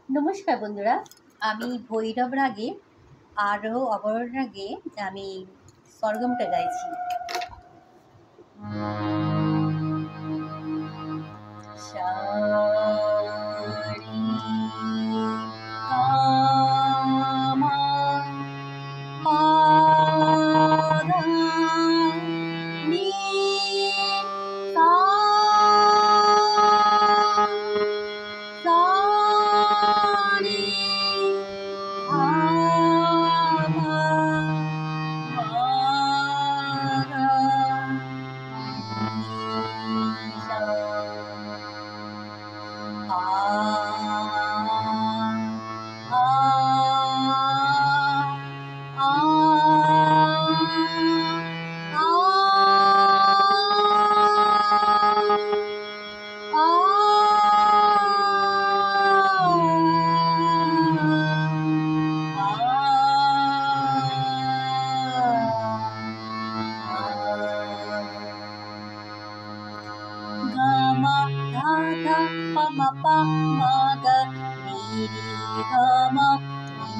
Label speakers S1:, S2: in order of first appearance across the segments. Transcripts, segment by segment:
S1: নমস্কার বন্ধুরা, আমি ভৈরব রাগে আরোহ অবরোহ রাগে আমি সরগমটা গাইছি।
S2: Gama Dada Pama Pama Ga Ni Gama Ni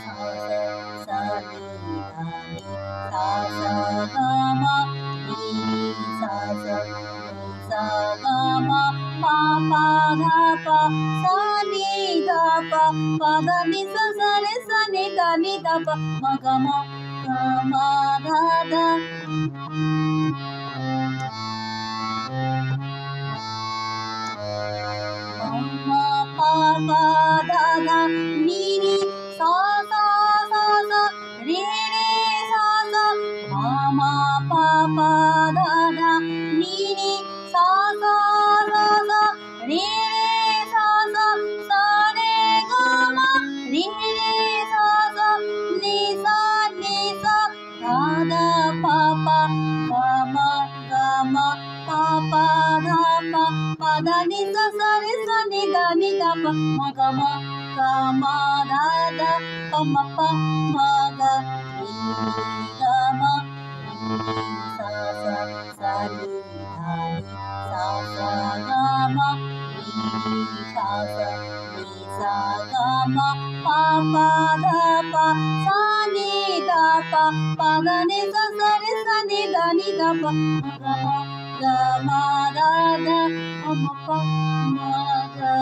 S2: Sa Sa Sa Ni Ga Ni Sa Sa Gama Ni Sa Sa Ni Sa Gama Pa Pa Ga Pa Sa Ni Ga Pa Pa Da Ni Sa Sa Re Sa Ni Da Ni Da Pa Ma Ga Ma Da Da Ma pa pa da da ni ni sa sa sa sa re re sa sa ma pa pa da da ni ni sa sa sa sa re re sa sa sa re ga ma re re sa sa ni sa da da pa pa ga ma pa pa da pa da ni sa sa re sa ni da pa ma ga ma da da pa ma ga ni ga ma ni sa sa sa ni da ni sa sa ga ma ni sa sa ni sa ga ma pa pa da pa sa ni da pa da ni sa sa re sa ni da pa ma ga ma da da pa ma ga